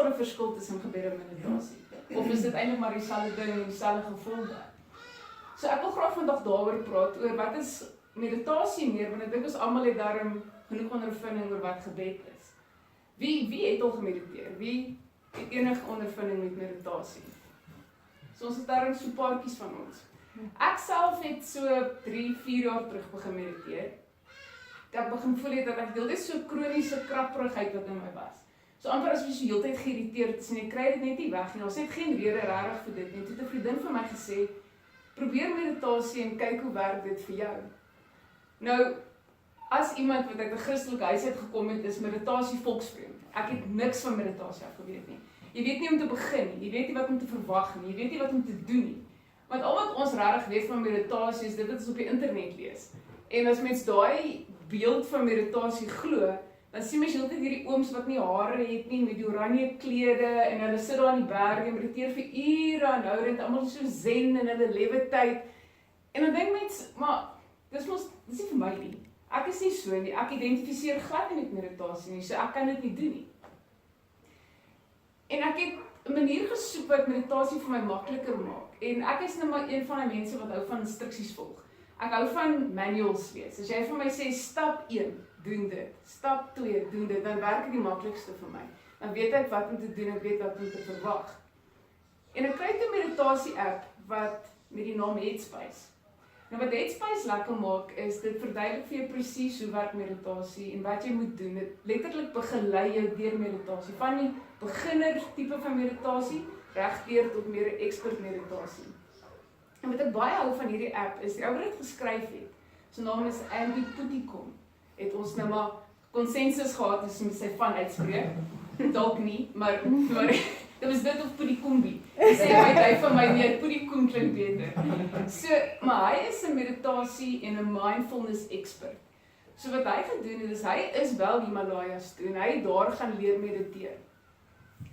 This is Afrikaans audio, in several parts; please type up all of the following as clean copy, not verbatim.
daar 'n verskil tussen gebed en meditasie? Of is dit eintlik maar dieselfde ding en dieselfde gevolge? So ek wil graag vandag daaroor praat, oor wat is meditasie meer, want ek dink ons almal het daarom genoeg ondervinding oor wat gebed is. Wie het al gemediteer? Wie het enige ondervinding met meditasie? So ons het daarom so paartjies van ons. Ek self het so 3-4 jaar terug begin mediteer. Ek begin voel het dat ek deeltyd so kroniese krapperigheid wat in my was. So amper as jy so heeltyd geïrriteerd is en jy kry dit net nie weg nie. Ons het geen rede regtig vir dit nie. Toe het 'n vriendin vir my gesê, probeer meditasie en kyk hoe werk dit vir jou. Nou, as iemand wat uit 'n Christelike huis uit gekom het, is meditasie volksvreemd. Ek het niks van meditasie af geweet nie. Jy weet nie om te begin nie, jy weet nie wat om te verwag nie, jy weet nie wat om te doen nie. Want al wat ons regtig weet van meditasie is dit wat ons op die internet lees. En as mens daai beeld van meditasie glo, dan sien mens heeltyd hierdie ooms wat nie hare het nie, met die oranje klede, en hulle sit daar in die berge en mediteer vir ure aanhoudend, almal so zen in hulle lewe tyd. En dan dink mens, maar dis nie vir my nie. Ek is nie so nie, ek identifiseer glad nie met meditasie nie, so ek kan dit nie doen nie. En ek het 'n manier gesoek wat meditasie vir my makliker maak. En ek is nou maar een van die mense wat hou van instruksies volg. Ek hou van manuals lees. As jy vir my sê stap 1, doen dit. Stap 2, doen dit, dan werk dit die maklikste vir my. Dan weet ek wat om te doen, ek weet wat om te verwag. En ek kry 'n meditasie app wat met die naam Headspace. Nou wat Headspace lekker maak is, dit verduidelik vir jou presies hoe werk meditasie en wat jy moet doen. Dit letterlik begelei jou deur meditasie. Van die beginner tipe van meditasie, regdeur tot meer 'n expert meditasie. En wat ek baie hou van hierdie app is, die ou wat dit geskryf het, sy naam is Andy Puddicombe, het ons nou maar konsensus gehad as met sy van uitspreek. Dalk nie, maar dit was dit of Puddicombe. Sê hy van my meer, Puddicombe klink beter. So, maar hy is 'n meditasie en 'n mindfulness expert. So wat hy gedoen het, is hy is wel die Himalajas toe en hy het daar gaan leer mediteer.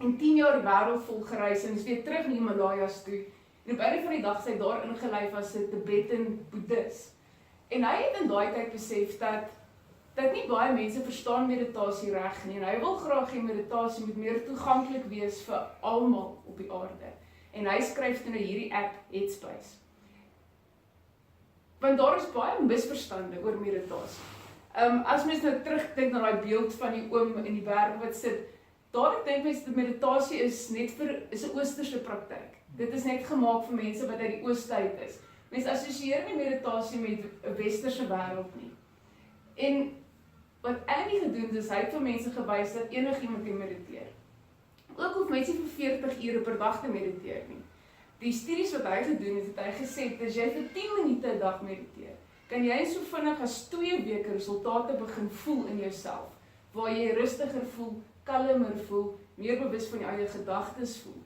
En 10 jaar wêreld vol gereis en is weer terug na die Himalajas toe. En op einde van die dag sy daar ingelyf as 'n Tibetan Boeddhis. En hy het in daai tyd besef dat nie baie mense verstaan meditasie reg nie. En hy wil graag hê meditasie moet meer toeganklik wees vir almal op die aarde. En hy skryf toe nou hierdie app Headspace. Want daar is baie misverstande oor meditasie. As mens nou terugdink na daai beeld van die oom in die berg wat sit, daar dink mens dat meditasie is net is 'n oosterse praktyk. Dit is net gemaak vir mense wat uit die ooste uit is. Mense assosieer nie meditasie met 'n westerse wêreld nie. En wat Andy gedoen het, is hy het vir mense gewys dat enigiemand kan mediteer. Ook hoef mense vir 40 ure per dag te mediteer nie. Die studies wat hy gedoen het, het hy gesê, as jy vir 10 minute 'n dag mediteer, kan jy so vinnig as 2 weke resultate begin voel in jouself, waar jy rustiger voel, kalmer voel, meer bewus van jou eie gedagtes voel.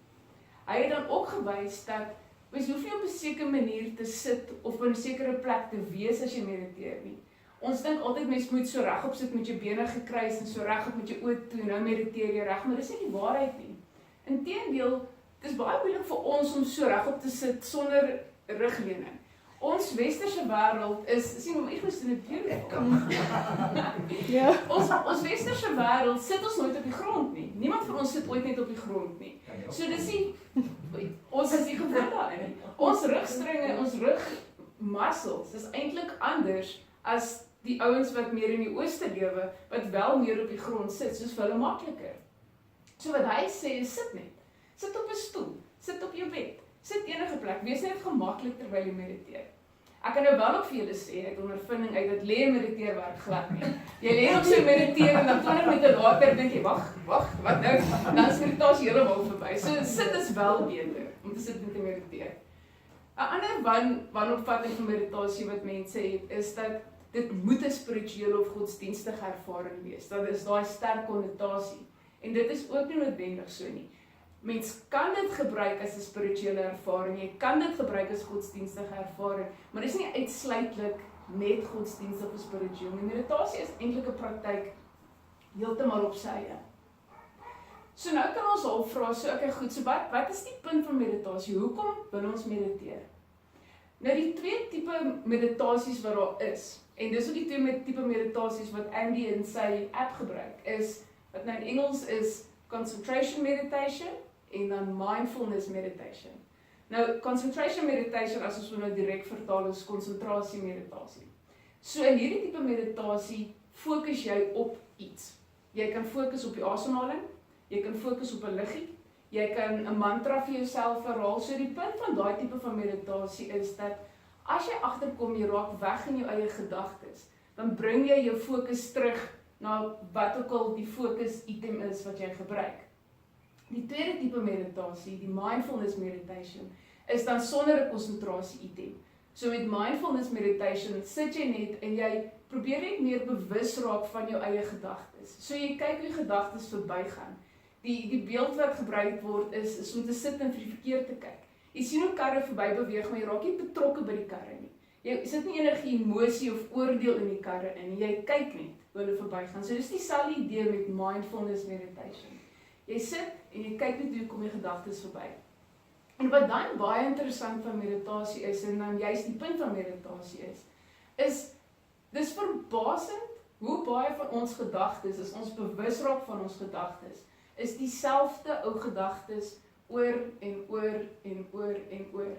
Hy het dan ook gewys dat mens hoef nie op 'n sekere manier te sit of op 'n sekere plek te wees as jy mediteer nie. Ons dink altyd mens moet so regop sit met jou bene gekruis en so regop met jou oë toe, nou mediteer jy reg, maar dis nie die waarheid nie. Inteendeel, dit is baie moeilik vir ons om so regop te sit sonder rugleuning. Ons westerse wêreld sien om ek moes dit doen. Ja. Ons westerse wêreld sit ons nooit op die grond nie. Niemand van ons sit ooit net op die grond nie. So dis nie ons is nie gewoond daarin nie. Ons rugstringe, ons rugmuscles is eintlik anders as die ouens wat meer in die ooste lewe, wat wel meer op die grond sit, soos vir hulle makliker. So wat hy sê is sit net. Sit op 'n stoel, sit op jou bed, sit enige plek, wees net gemaklik terwyl jy mediteer. Ek kan nou wel ook vir julle sê, uit ondervinding uit, dat lê en mediteer werk glad nie. Jy lê nog so mediteer en dan 20 minute later dink jy, wag, wat nou? Dan is meditasie heeltemal verby. So sit is wel beter om te sit en te mediteer. 'n ander wanopvatting van meditasie wat mense het, is dat dit moet 'n spirituele of godsdienstige ervaring wees. Dat is daai sterk konnotasie. En dit is ook nie noodwendig so nie. Mens kan dit gebruik as 'n spirituele ervaring, jy kan dit gebruik as godsdienstige ervaring, maar dit is nie uitsluitlik net godsdienstig of spiritueel. Meditasie is eintlik 'n praktyk heeltemal op sy eie. So nou kan ons al vra, okay goed, so wat is die punt van meditasie? Hoekom wil ons mediteer? Nou die 2 tipe meditasies wat daar is, en dis ook die 2 tipe meditasies wat Andy in sy app gebruik, is, wat nou in Engels is concentration meditation en dan mindfulness meditation. Nou, concentration meditation, as ons nou direk vertaal, is konsentrasie meditasie. So in hierdie tipe meditasie fokus jy op iets. Jy kan fokus op die asemhaling, jy kan fokus op 'n liggie, jy kan 'n mantra vir jouself herhaal. So die punt van daai tipe van meditasie is dat as jy agterkom jy raak weg in jou eie gedagtes, dan bring jy jou fokus terug na wat ook al die fokus item is wat jy gebruik. Die tweede tipe meditasie, die mindfulness meditation, is dan sonder 'n konsentrasie item. So met mindfulness meditation sit jy net en jy probeer net meer bewus raak van jou eie gedagtes. So jy kyk hoe gedagtes verbygaan. Die beeld wat gebruik word is om te sit en vir die verkeer te kyk. Jy sien hoe karre verby beweeg, maar jy raak nie betrokke by die karre nie. Jy sit nie enige emosie of oordeel in die karre in, jy kyk net hoe hulle verbygaan. So dis dieselfde idee met mindfulness meditation. Jy sit en jy kyk net hoe kom die gedagtes verby. En wat dan baie interessant van meditasie is, en dan juist die punt van meditasie is dis verbasend hoe baie van ons gedagtes, as ons bewus raak van ons gedagtes, is dieselfde ou gedagtes oor en oor en oor en oor.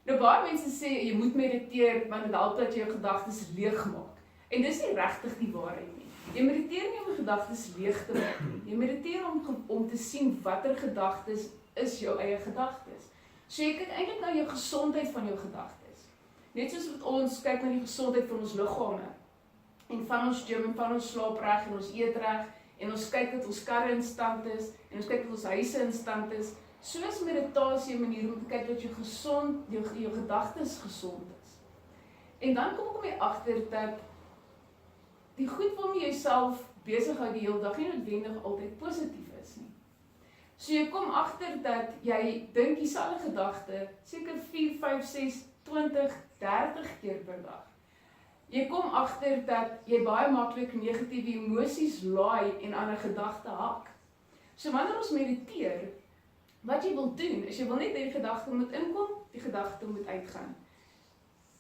Nou baie mense sê jy moet mediteer want dit help dat jy jou gedagtes leeg maak. En dis nie regtig die waarheid nie. Jy mediteer nie om jou gedagtes leeg te maak nie. Jy mediteer om te sien watter gedagtes is jou eie gedagtes. So jy kyk eintlik na jou gesondheid van jou gedagtes. Net soos wat ons kyk na die gesondheid van ons liggame en van ons gym en van ons slaap reg en ons eet reg en ons kyk dat ons karre in stand is en ons kyk dat ons huise in stand is. So is meditasie 'n manier om te kyk dat jou gedagtes gesond is. En dan kom jy agter dat die goed waarmee jy jouself besig hou die hele dag nie noodwendig altyd positief is nie. So jy kom agter dat jy dink dieselfde gedagte seker 4, 5, 6, 20, 30 keer per dag. Jy kom agter dat jy baie maklik negatiewe emosies laai en aan 'n gedagte hak. So wanneer ons mediteer, wat jy wil doen, is jy wil net die gedagte moet inkom, die gedagte moet uitgaan.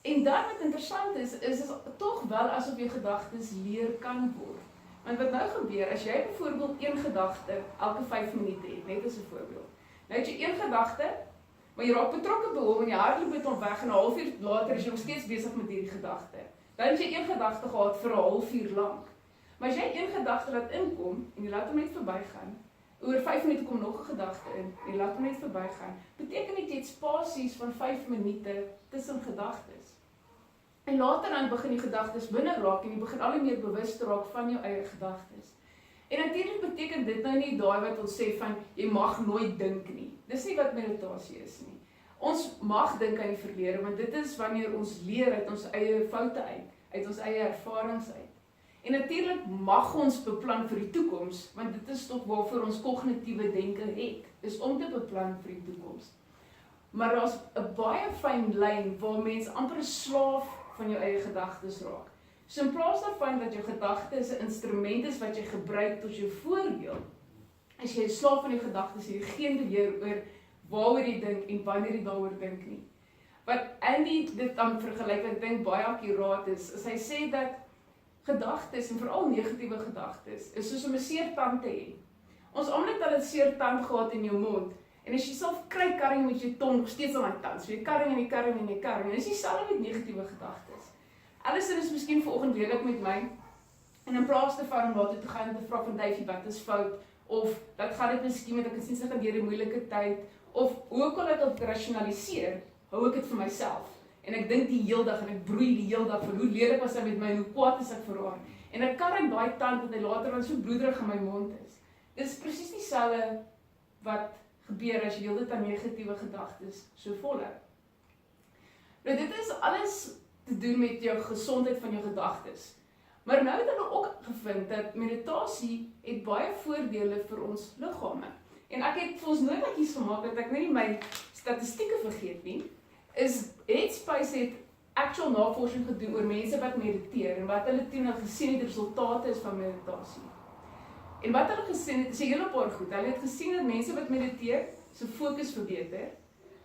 En dan wat interessant is tog wel asof jy gedagtes leer kan word. Want wat nou gebeur, as jy byvoorbeeld een gedagte elke 5 minute het, net as 'n voorbeeld. Nou het jy een gedagte, maar jy raak betrokke by hom en jy hardloop met hom weg en 'n halfuur later is jy nog steeds besig met hierdie gedagte. Dan het jy een gedagte gehad vir 'n halfuur lank. Maar as jy een gedagte laat inkom en jy laat hom net verbygaan, oor 5 minute kom nog 'n gedagte in en jy laat hom net verbygaan, beteken dit jy het spasies van 5 minute tussen gedagtes. En later dan begin die gedagtes binne raak en jy begin al hoe meer bewus te raak van jou eie gedagtes. En natuurlik beteken dit nou nie daai wat ons sê van jy mag nooit dink nie. Dis nie wat meditasie is nie. Ons mag dink aan die verlede, want dit is wanneer ons leer uit ons eie foute uit ons eie ervarings uit. En natuurlik mag ons beplan vir die toekoms, want dit is tog waarvoor ons kognitiewe denke het, is om te beplan vir die toekoms. Maar daar's 'n baie fyn lyn waar mens amper 'n slaaf van jou eie gedagtes raak. So in plaas daarvan dat jou gedagtes 'n instrument is wat jy gebruik tot jou voordeel, as jy 'n slaaf van jou gedagtes, jy geen beheer oor waaroor jy dink en wanneer jy daaroor dink nie. Wat Andy dit dan vergelyk, ek dink baie akkuraat is hy sê dat gedagtes en veral negatiewe gedagtes is soos om 'n seer tand te hê. Ons almal het al 'n seer tand gehad in jou mond. En as jy self kry karring met jou tong nog steeds aan daai tand, so jy karring en jy karring en jy karring, en dis dieselfde met negatiewe gedagtes. Alison is miskien vanoggend lelik met my, en in plaas daarvan om later te gaan en te vra van Davey wat is fout, of dat gaan dit miskien met ek sien sy gaan deur 'n moeilike tyd, of hoe kan ek dit rasionaliseer, hou ek dit vir myself. En ek dink die heel dag en ek broei die heel dag van hoe lelik was hy met my en hoe kwaad is ek vir haar. En ek karring daai tand wat hy later dan so bloederig in my mond is. Dit is presies dieselfde wat gebeur as jy heeltyd aan negatiewe gedagtes so volhou. Nou dit is alles te doen met jou gesondheid van jou gedagtes. Maar nou het hulle ook gevind dat meditasie het baie voordele vir ons liggame. En ek het vir ons notatjies gemaak dat ek nie my statistieke vergeet nie. Headspace het actual navorsing gedoen oor mense wat mediteer en wat hulle toe gesien het resultate is van meditasie. En wat hulle gesien het, is 'n hele paar goed. Hulle het gesien dat mense wat mediteer, se fokus verbeter.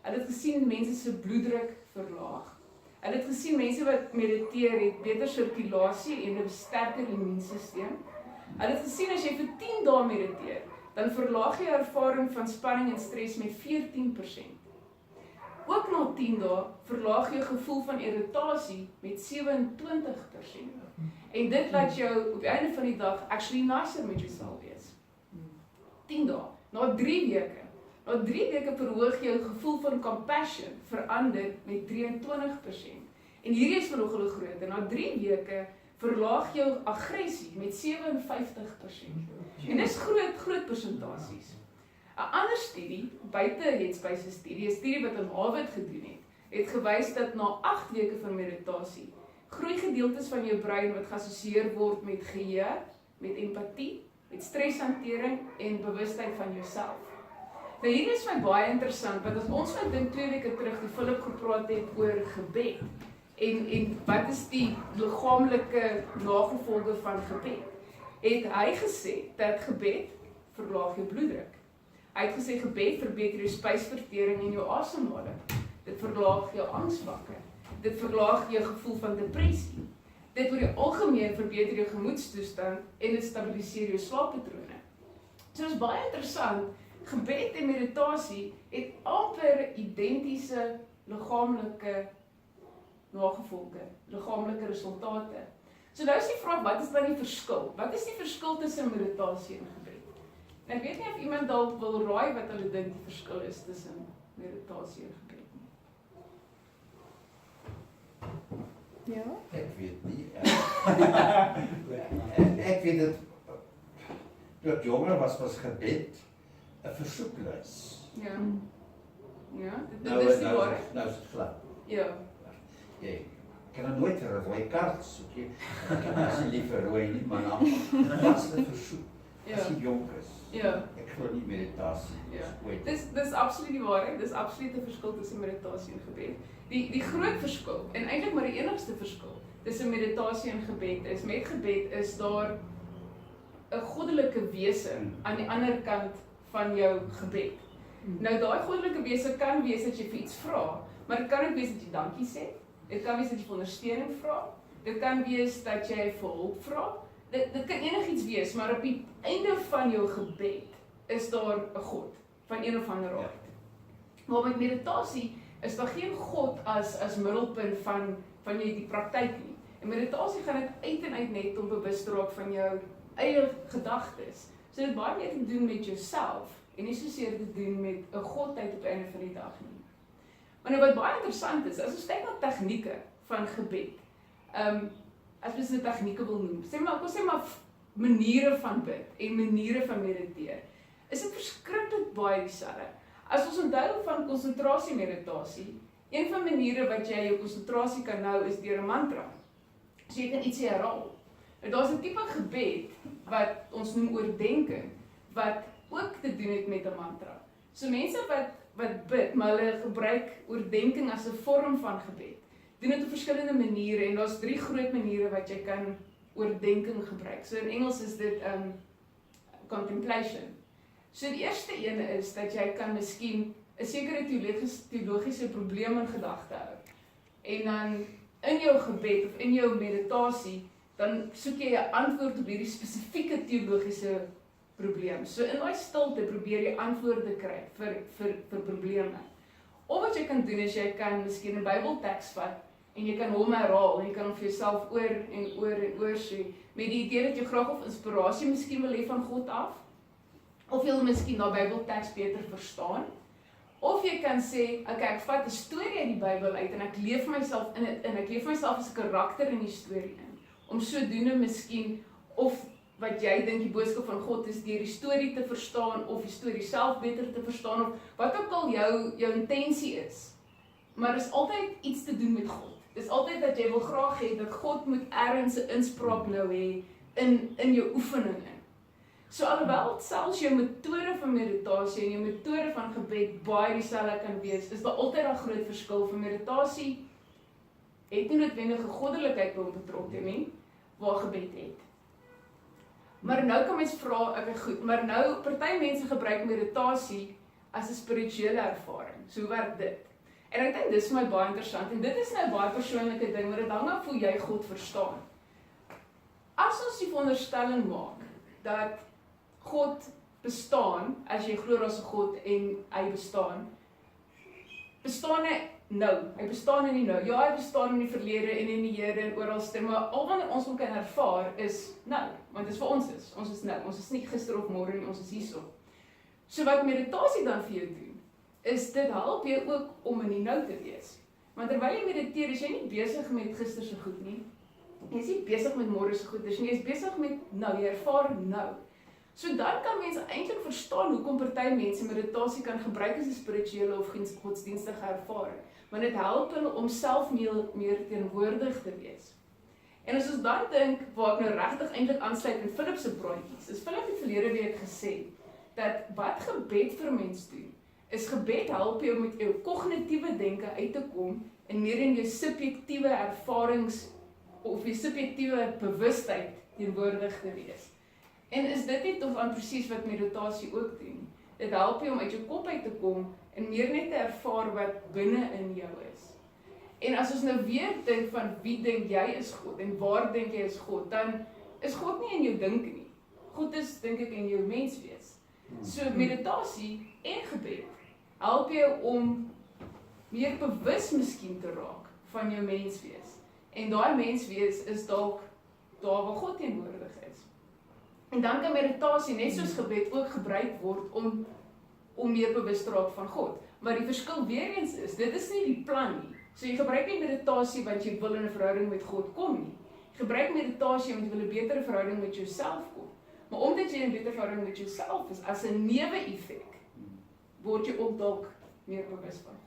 Hulle het gesien mense se bloeddruk verlaag. Hulle het gesien mense wat mediteer het beter sirkulasie en 'n sterker immuunstelsel. Hulle het gesien as jy vir 10 dae mediteer, dan verlaag jy ervaring van spanning en stres met 14%. Ook na 10 dae verlaag jy gevoel van irritasie met 27%. En dit laat jou op die einde van die dag actually nicer met jouself wees. 10 dae, na 3 weke. Na 3 weke verhoog jou gevoel van compassion verander met 23%. En hierdie is nogal groot. En na 3 weke verlaag jou aggressie met 57%. En dis groot persentasies. 'n Ander studie, buite Headspace studie, 'n studie wat in Harvard gedoen het gewys dat na 8 weke van meditasie, groei gedeeltes van jou brein wat geassosieer word met geheue, met empatie, met streshantering en bewustheid van jouself. Nou hier is my baie interessant, want as ons nou dink 2 weke terug die Philip gepraat het oor gebed, en wat is die liggaamlike nagevolge van gebed, het hy gesê dat gebed verlaag jou bloeddruk. Hy het gesê gebed verbeter jou spysvertering en jou asemhaling. Dit verlaag jou angsvakke. Dit verlaag jou gevoel van depressie. Dit oor die algemeen verbeter jou gemoedstoestand en dit stabiliseer jou slaappatrone. So is baie interessant, gebed en meditasie het amper identiese liggaamlike nagevolge, liggaamlike resultate. So nou is die vraag, wat is dan die verskil? Wat is die verskil tussen meditasie en gebed? En ek weet nie of iemand dalk wil raai wat hulle dink die verskil is tussen meditasie en gebed nie. Ja? Ek weet nie. Ek weet dat toe ek jonger was gebed 'n versoeklys. Ja. Ja, dit is die waarheid. Nou is dit glad. Ja. Jy kan nooit 'n rooi kaart soek nie. Ek is nie lief vir rooi nie, maar dan was dit versoek. As jy jonk is. Ja. Ek glo nie meditasie. Ja. Dis absoluut die waarheid. Dis absoluut 'n verskil tussen meditasie en gebed. Die groot verskil en eintlik maar die enigste verskil tussen meditasie en gebed is met gebed is daar 'n goddelike wese aan die ander kant van jou gebed. Nou daai goddelike wese kan wees dat jy vir iets vra, maar dit kan ook wees dat jy dankie sê. Dit kan wees dat jy vir ondersteuning vra. Dit kan wees dat jy vir hulp vra. Dit kan enigiets wees, maar op die einde van jou gebed is daar 'n God van een of ander aard. Maar met meditasie is daar geen God as middelpunt van jy die praktyk nie. En meditasie gaan dit uit en uit net om bewus te raak van jou eie gedagtes. So dit baie meer te doen met jouself en nie soseer te doen met 'n godheid op die einde van die dag nie. Maar nou wat baie interessant is, as ons kyk na tegnieke van gebed, as ons dit tegnieke wil noem, sê maar maniere van bid en maniere van mediteer, is dit verskriklik baie dieselfde. As ons onthou van konsentrasie meditasie, een van maniere wat jy jou konsentrasie kan hou is deur 'n mantra. So jy kan iets herhaal. Nou daar's 'n tipe gebed wat ons noem oordenking, wat ook te doen het met 'n mantra. So mense wat bid, maar hulle gebruik oordenking as 'n vorm van gebed. Doen dit op verskillende maniere en daar's 3 groot maniere wat jy kan oordenking gebruik. So in Engels is dit contemplation. So die eerste ene is dat jy kan miskien 'n sekere teologiese probleem in gedagte hou. En dan in jou gebed of in jou meditasie, dan soek jy 'n antwoord op hierdie spesifieke teologiese probleem. So in daai stilte probeer jy antwoorde kry vir probleme. Of wat jy kan doen is jy kan miskien 'n Bybelteks vat en jy kan hom herhaal en jy kan hom vir jouself oor en oor sê met die idee dat jy graag of inspirasie miskien wil hê van God af. Of jy wil miskien daai Bybelteks beter verstaan. Of jy kan sê, okay, ek vat 'n storie uit die Bybel uit en ek leef myself in dit in. Ek leef myself as 'n karakter in die storie in. Om sodoende miskien of wat jy dink die boodskap van God is deur die storie te verstaan of die storie self beter te verstaan of wat ook al jou intensie is. Maar is altyd iets te doen met God. Dis altyd dat jy wil graag hê dat God moet ergens 'n inspraak nou hê in jou oefeninge. So alhoewel selfs jou metode van meditasie en jou metode van gebed baie dieselfde kan wees, is daar altyd 'n groot verskil. Vir meditasie het nie noodwendig 'n goddelikheid by hom betrokke nie, waar gebed het. Maar nou kan mens vra, okay goed, maar nou party mense gebruik meditasie as 'n spirituele ervaring. So hoe werk dit? En ek dink dis vir my baie interessant en dit is nou 'n baie persoonlike ding, maar dit hang af hoe jy God verstaan. As ons die veronderstelling maak dat God bestaan, as jy glo daar's 'n God en hy bestaan hy nou, hy bestaan nie nou, ja hy bestaan in die verlede en in die Here en oralste, maar al wat ons kan ervaar is nou, want dit is vir ons is nou, ons is nie gister of môre nie, ons is hierso. So wat meditasie dan vir jou doen, is dit help jou ook om in die nou te wees. Want terwyl jy mediteer, is jy nie besig met gister se goed nie, jy is nie besig met môre se goeders nie, jy is besig met nou, jy ervaar nou. So dan kan mense eintlik verstaan hoekom party mense meditasie kan gebruik as 'n spirituele of godsdienstige ervaring, want dit help hulle om self meer teenwoordig te wees. En as ons dan dink, waar ek nou regtig eintlik aansluit in Philip se praatjies, is Philip het verlede week gesê, dat wat gebed vir mens doen, is gebed help jou met jou kognitiewe denke uit te kom, en meer in jou subjektiewe ervarings, of jou subjektiewe bewustheid teenwoordig te wees. En is dit nie toch aan presies wat meditasie ook doen? Dit help jou om uit jou kop uit te kom, en meer net te ervaar wat binne in jou is. En as ons nou weer dink van wie dink jy is God, en waar dink jy is God, dan is God nie in jou dink nie. God is, dink ek, in jou menswees. So meditasie en gebed help jou om meer bewus miskien te raak van jou menswees. En daai menswees is dalk daar waar God teenwoordig is. En dan kan meditasie net soos gebed ook gebruik word om meer bewus te raak van God. Maar die verskil weer eens is, dit is nie die plan nie. So jy gebruik nie meditasie want jy wil in 'n verhouding met God kom nie. Jy gebruik meditasie want jy wil 'n beter verhouding met jouself kom. Maar omdat jy 'n beter verhouding met jouself is, as 'n newe-effek, word jy ook dalk meer bewus van